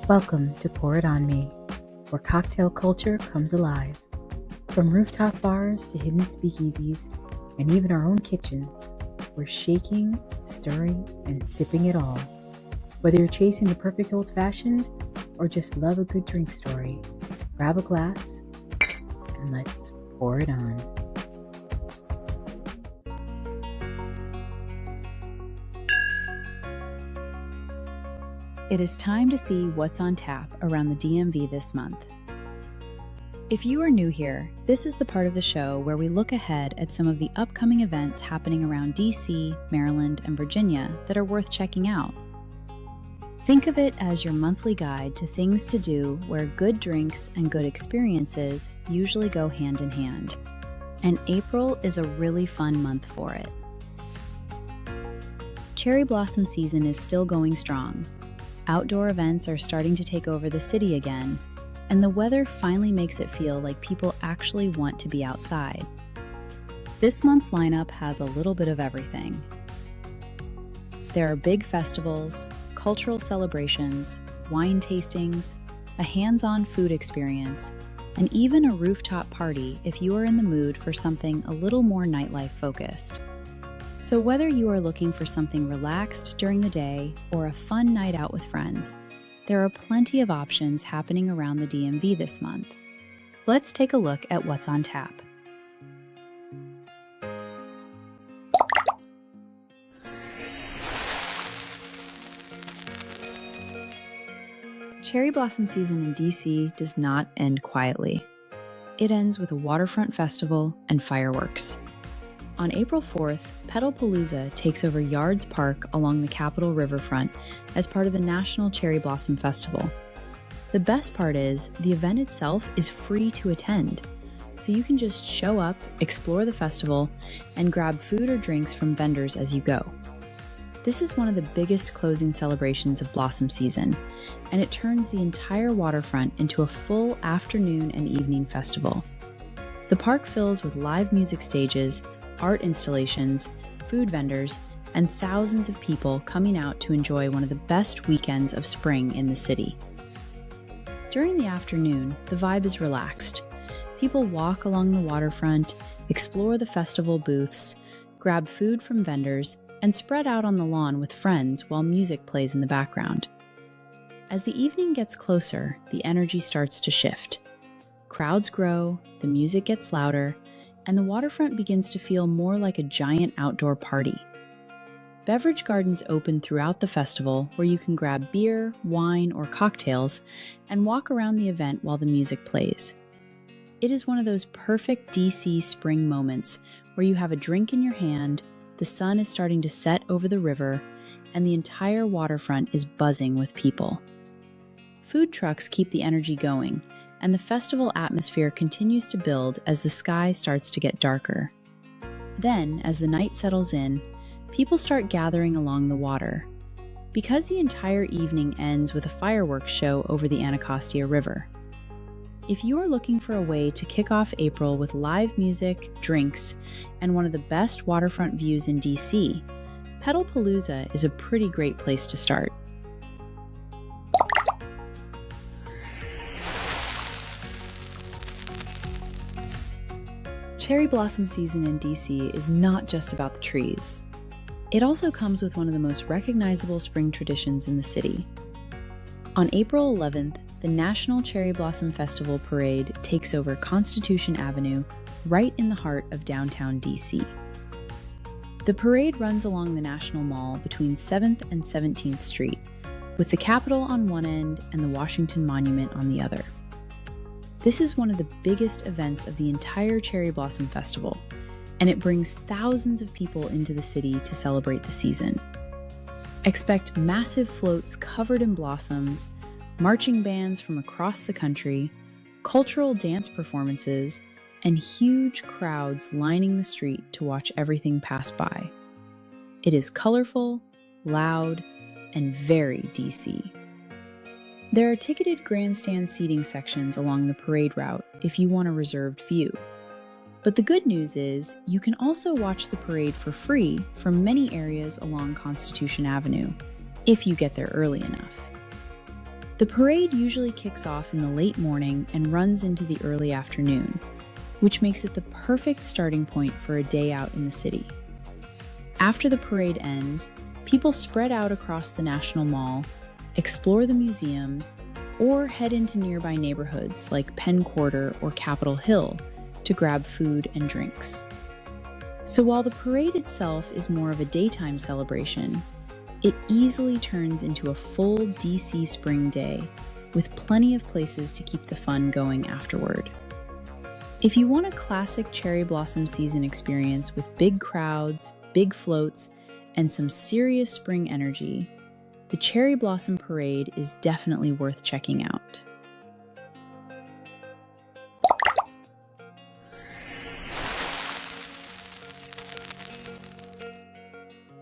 Welcome to Pour It On Me, where cocktail culture comes alive. From rooftop bars to hidden speakeasies, and even our own kitchens, we're shaking, stirring, and sipping it all. Whether you're chasing the perfect old-fashioned or just love a good drink story, grab a glass and let's pour it on. It is time to see what's on tap around the DMV this month. If you are new here, this is the part of the show where we look ahead at some of the upcoming events happening around DC, Maryland, and Virginia that are worth checking out. Think of it as your monthly guide to things to do where good drinks and good experiences usually go hand in hand. And April is a really fun month for it. Cherry blossom season is still going strong. Outdoor events are starting to take over the city again, and the weather finally makes it feel like people actually want to be outside. This month's lineup has a little bit of everything. There are big festivals, cultural celebrations, wine tastings, a hands-on food experience, and even a rooftop party if you are in the mood for something a little more nightlife focused. So whether you are looking for something relaxed during the day or a fun night out with friends, there are plenty of options happening around the DMV this month. Let's take a look at what's on tap. Cherry blossom season in DC does not end quietly. It ends with a waterfront festival and fireworks. On April 4th, Petalpalooza takes over Yards Park along the Capitol Riverfront as part of the National Cherry Blossom Festival. The best part is, the event itself is free to attend, so you can just show up, explore the festival, and grab food or drinks from vendors as you go. This is one of the biggest closing celebrations of blossom season, and it turns the entire waterfront into a full afternoon and evening festival. The park fills with live music stages, art installations, food vendors, and thousands of people coming out to enjoy one of the best weekends of spring in the city. During the afternoon, the vibe is relaxed. People walk along the waterfront, explore the festival booths, grab food from vendors, and spread out on the lawn with friends while music plays in the background. As the evening gets closer, the energy starts to shift. Crowds grow, the music gets louder, and the waterfront begins to feel more like a giant outdoor party. Beverage gardens open throughout the festival where you can grab beer, wine, or cocktails and walk around the event while the music plays. It is one of those perfect DC spring moments where you have a drink in your hand, the sun is starting to set over the river, and the entire waterfront is buzzing with people. Food trucks keep the energy going, and the festival atmosphere continues to build as the sky starts to get darker. Then, as the night settles in, people start gathering along the water. Because the entire evening ends with a fireworks show over the Anacostia River. If you are looking for a way to kick off April with live music, drinks, and one of the best waterfront views in DC, Petalpalooza is a pretty great place to start. Cherry blossom season in DC is not just about the trees. It also comes with one of the most recognizable spring traditions in the city. On April 11th, the National Cherry Blossom Festival Parade takes over Constitution Avenue right in the heart of downtown DC. The parade runs along the National Mall between 7th and 17th Street, with the Capitol on one end and the Washington Monument on the other. This is one of the biggest events of the entire Cherry Blossom Festival, and it brings thousands of people into the city to celebrate the season. Expect massive floats covered in blossoms, marching bands from across the country, cultural dance performances, and huge crowds lining the street to watch everything pass by. It is colorful, loud, and very DC. There are ticketed grandstand seating sections along the parade route if you want a reserved view. But the good news is, you can also watch the parade for free from many areas along Constitution Avenue, if you get there early enough. The parade usually kicks off in the late morning and runs into the early afternoon, which makes it the perfect starting point for a day out in the city. After the parade ends, people spread out across the National Mall, explore the museums, or head into nearby neighborhoods like Penn Quarter or Capitol Hill to grab food and drinks. So while the parade itself is more of a daytime celebration, it easily turns into a full DC spring day with plenty of places to keep the fun going afterward. If you want a classic cherry blossom season experience with big crowds, big floats, and some serious spring energy, the Cherry Blossom Parade is definitely worth checking out.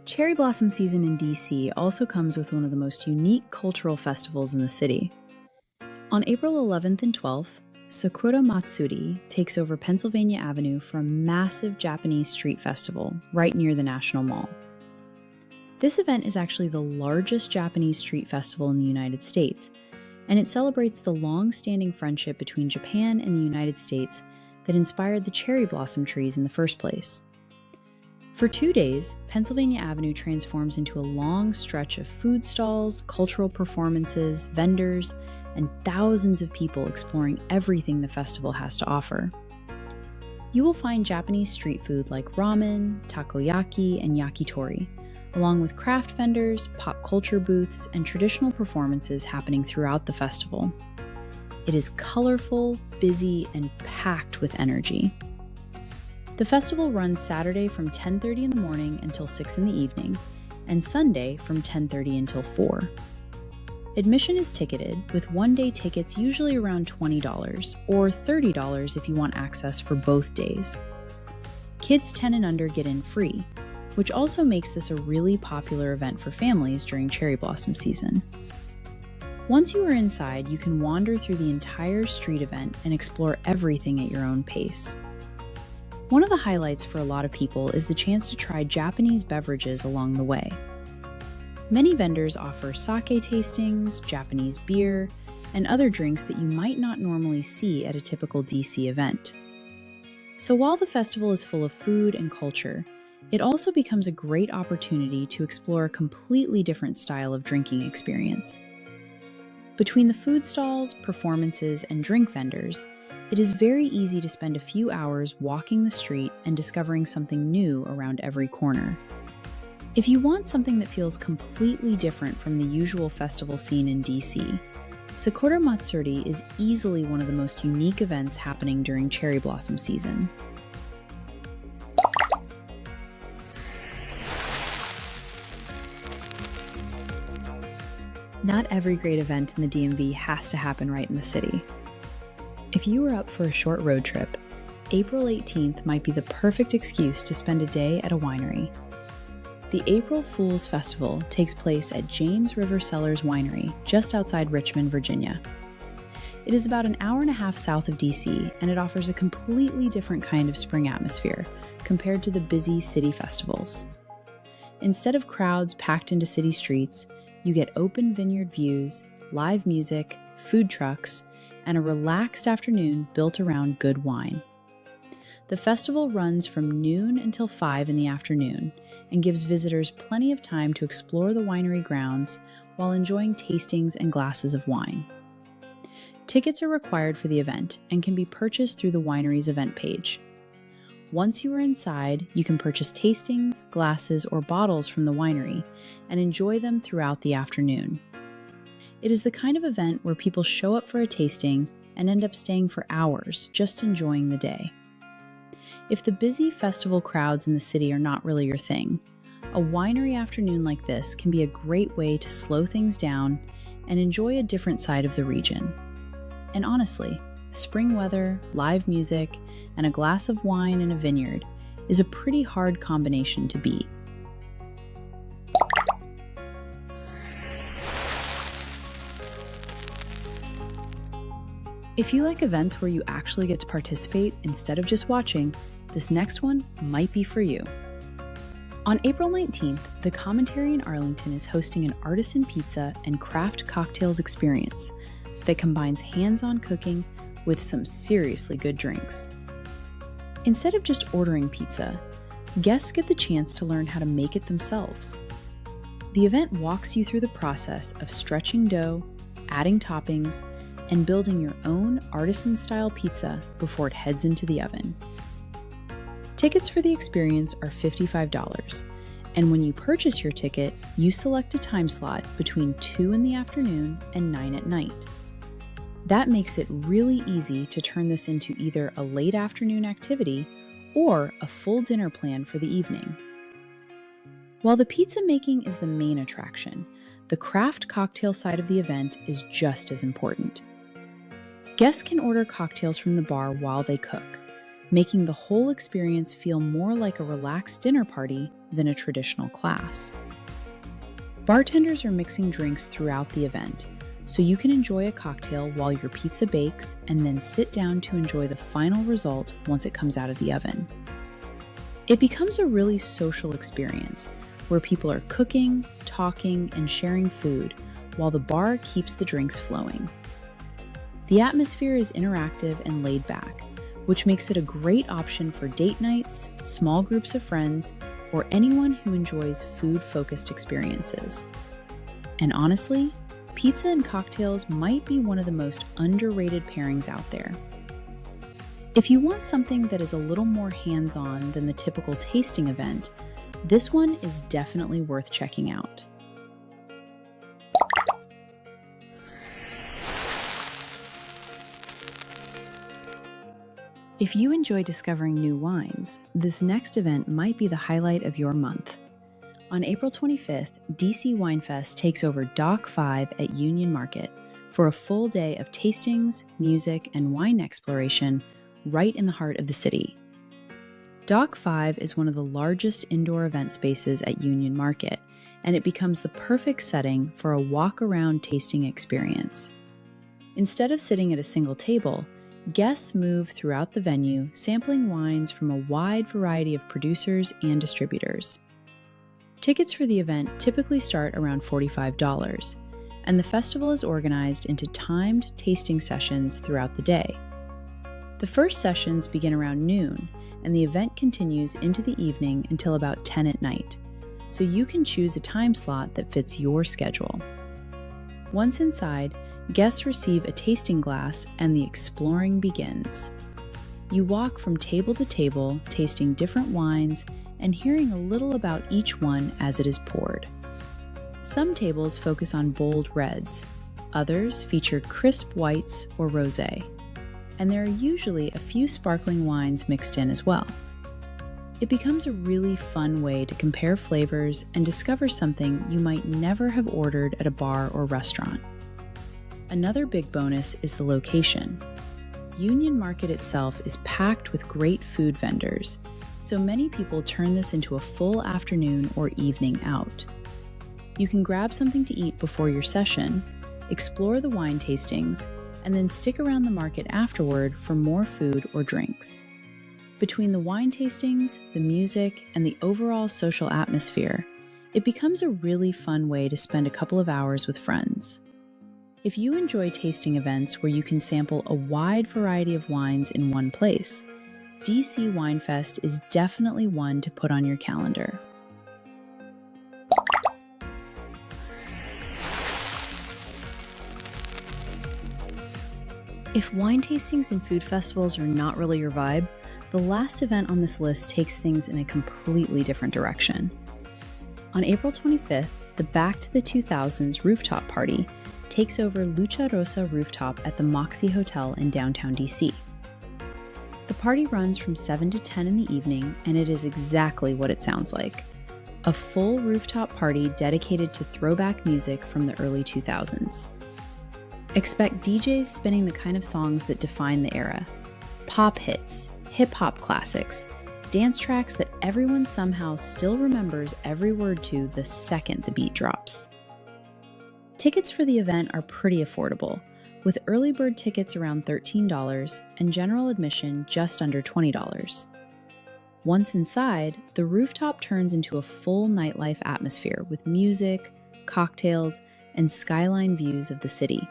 Cherry blossom season in DC also comes with one of the most unique cultural festivals in the city. On April 11th and 12th, Sakura Matsuri takes over Pennsylvania Avenue for a massive Japanese street festival right near the National Mall. This event is actually the largest Japanese street festival in the United States, and it celebrates the long-standing friendship between Japan and the United States that inspired the cherry blossom trees in the first place. For 2 days, Pennsylvania Avenue transforms into a long stretch of food stalls, cultural performances, vendors, and thousands of people exploring everything the festival has to offer. You will find Japanese street food like ramen, takoyaki, and yakitori, along with craft vendors, pop culture booths, and traditional performances happening throughout the festival. It is colorful, busy, and packed with energy. The festival runs Saturday from 10:30 in the morning until 6 in the evening, and Sunday from 10:30 until 4. Admission is ticketed, with one-day tickets usually around $20 or $30 if you want access for both days. Kids 10 and under get in free, which also makes this a really popular event for families during cherry blossom season. Once you are inside, you can wander through the entire street event and explore everything at your own pace. One of the highlights for a lot of people is the chance to try Japanese beverages along the way. Many vendors offer sake tastings, Japanese beer, and other drinks that you might not normally see at a typical DC event. So while the festival is full of food and culture, it also becomes a great opportunity to explore a completely different style of drinking experience. Between the food stalls, performances, and drink vendors, it is very easy to spend a few hours walking the street and discovering something new around every corner. If you want something that feels completely different from the usual festival scene in DC, Sakura Matsuri is easily one of the most unique events happening during cherry blossom season. Not every great event in the DMV has to happen right in the city. If you are up for a short road trip, April 18th might be the perfect excuse to spend a day at a winery. The April Fool's Festival takes place at James River Cellars Winery, just outside Richmond, Virginia. It is about an hour and a half south of DC, and it offers a completely different kind of spring atmosphere compared to the busy city festivals. Instead of crowds packed into city streets, you get open vineyard views, live music, food trucks, and a relaxed afternoon built around good wine. The festival runs from noon until 5 in the afternoon and gives visitors plenty of time to explore the winery grounds while enjoying tastings and glasses of wine. Tickets are required for the event and can be purchased through the winery's event page. Once you are inside, you can purchase tastings, glasses, or bottles from the winery and enjoy them throughout the afternoon. It is the kind of event where people show up for a tasting and end up staying for hours, just enjoying the day. If the busy festival crowds in the city are not really your thing, a winery afternoon like this can be a great way to slow things down and enjoy a different side of the region. And honestly, spring weather, live music, and a glass of wine in a vineyard is a pretty hard combination to beat. If you like events where you actually get to participate instead of just watching, this next one might be for you. On April 19th, the Commentary in Arlington is hosting an artisan pizza and craft cocktails experience that combines hands-on cooking with some seriously good drinks. Instead of just ordering pizza, guests get the chance to learn how to make it themselves. The event walks you through the process of stretching dough, adding toppings, and building your own artisan-style pizza before it heads into the oven. Tickets for the experience are $55, and when you purchase your ticket, you select a time slot between 2 in the afternoon and 9 at night. That makes it really easy to turn this into either a late afternoon activity or a full dinner plan for the evening. While the pizza making is the main attraction, the craft cocktail side of the event is just as important. Guests can order cocktails from the bar while they cook, making the whole experience feel more like a relaxed dinner party than a traditional class. Bartenders are mixing drinks throughout the event, so you can enjoy a cocktail while your pizza bakes and then sit down to enjoy the final result once it comes out of the oven. It becomes a really social experience where people are cooking, talking, and sharing food while the bar keeps the drinks flowing. The atmosphere is interactive and laid back, which makes it a great option for date nights, small groups of friends, or anyone who enjoys food-focused experiences. And honestly, pizza and cocktails might be one of the most underrated pairings out there. If you want something that is a little more hands-on than the typical tasting event, this one is definitely worth checking out. If you enjoy discovering new wines, this next event might be the highlight of your month. On April 25th, DC Wine Fest takes over Dock 5 at Union Market for a full day of tastings, music, and wine exploration right in the heart of the city. Dock 5 is one of the largest indoor event spaces at Union Market, and it becomes the perfect setting for a walk-around tasting experience. Instead of sitting at a single table, guests move throughout the venue, sampling wines from a wide variety of producers and distributors. Tickets for the event typically start around $45, and the festival is organized into timed tasting sessions throughout the day. The first sessions begin around noon, and the event continues into the evening until about 10 at night, so you can choose a time slot that fits your schedule. Once inside, guests receive a tasting glass and the exploring begins. You walk from table to table, tasting different wines and hearing a little about each one as it is poured. Some tables focus on bold reds, others feature crisp whites or rosé, and there are usually a few sparkling wines mixed in as well. It becomes a really fun way to compare flavors and discover something you might never have ordered at a bar or restaurant. Another big bonus is the location. Union Market itself is packed with great food vendors, so many people turn this into a full afternoon or evening out. You can grab something to eat before your session, explore the wine tastings, and then stick around the market afterward for more food or drinks. Between the wine tastings, the music, and the overall social atmosphere, it becomes a really fun way to spend a couple of hours with friends. If you enjoy tasting events where you can sample a wide variety of wines in one place, DC Wine Fest is definitely one to put on your calendar. If wine tastings and food festivals are not really your vibe, the last event on this list takes things in a completely different direction. On April 25th, the Back to the 2000s rooftop party takes over Lucha Rosa rooftop at the Moxie Hotel in downtown DC. The party runs from 7 to 10 in the evening, and it is exactly what it sounds like. A full rooftop party dedicated to throwback music from the early 2000s. Expect DJs spinning the kind of songs that define the era. Pop hits, hip-hop classics, dance tracks that everyone somehow still remembers every word to the second the beat drops. Tickets for the event are pretty affordable, with early bird tickets around $13 and general admission just under $20. Once inside, the rooftop turns into a full nightlife atmosphere with music, cocktails, and skyline views of the city.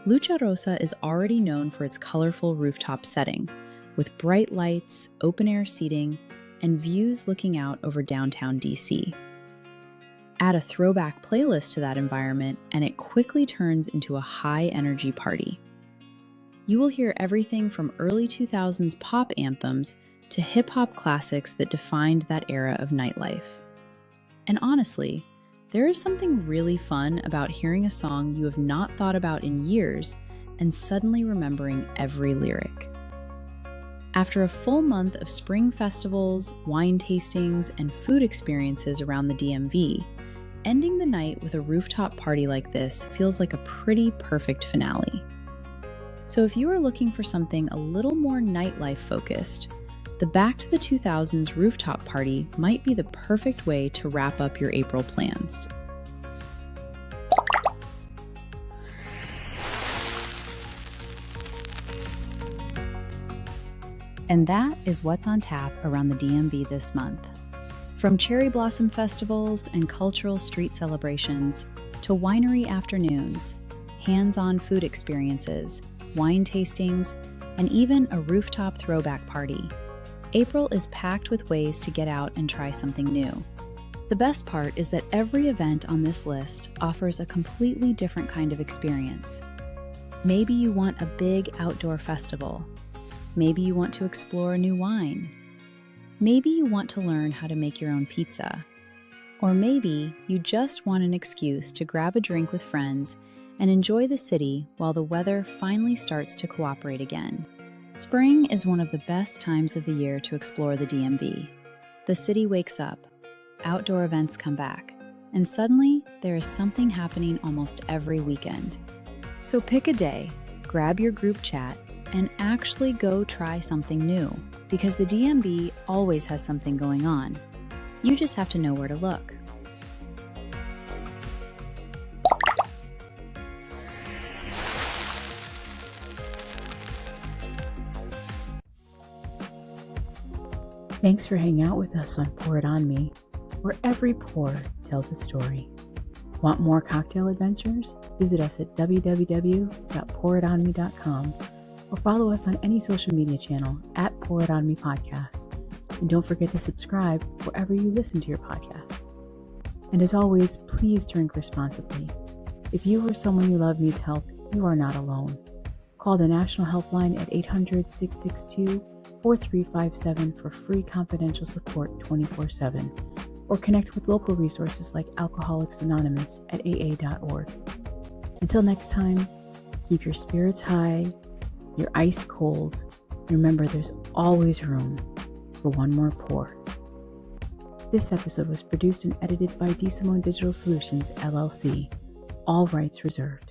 Lucha Rosa is already known for its colorful rooftop setting, with bright lights, open-air seating, and views looking out over downtown DC. Add a throwback playlist to that environment, and it quickly turns into a high-energy party. You will hear everything from early 2000s pop anthems to hip-hop classics that defined that era of nightlife. And honestly, there is something really fun about hearing a song you have not thought about in years and suddenly remembering every lyric. After a full month of spring festivals, wine tastings, and food experiences around the DMV, ending the night with a rooftop party like this feels like a pretty perfect finale. So if you are looking for something a little more nightlife focused, the Back to the 2000s rooftop party might be the perfect way to wrap up your April plans. And that is what's on tap around the DMV this month. From cherry blossom festivals and cultural street celebrations to winery afternoons, hands-on food experiences, wine tastings, and even a rooftop throwback party, April is packed with ways to get out and try something new. The best part is that every event on this list offers a completely different kind of experience. Maybe you want a big outdoor festival. Maybe you want to explore a new wine. Maybe you want to learn how to make your own pizza. Or maybe you just want an excuse to grab a drink with friends and enjoy the city while the weather finally starts to cooperate again. Spring is one of the best times of the year to explore the DMV. The city wakes up, outdoor events come back, and suddenly there is something happening almost every weekend. So pick a day, grab your group chat, and actually go try something new, because the DMV always has something going on. You just have to know where to look. Thanks for hanging out with us on Pour It On Me, where every pour tells a story. Want more cocktail adventures? Visit us at www.pouritonme.com or follow us on any social media channel at Pour It On Me Podcast. And don't forget to subscribe wherever you listen to your podcasts. And as always, please drink responsibly. If you or someone you love needs help, you are not alone. Call the National Helpline at 800-662-4357 for free confidential support 24/7, or connect with local resources like Alcoholics Anonymous at aa.org. Until next time, keep your spirits high, your ice cold. Remember, there's always room for one more pour. This episode was produced and edited by DeSimone Digital Solutions, LLC. All rights reserved.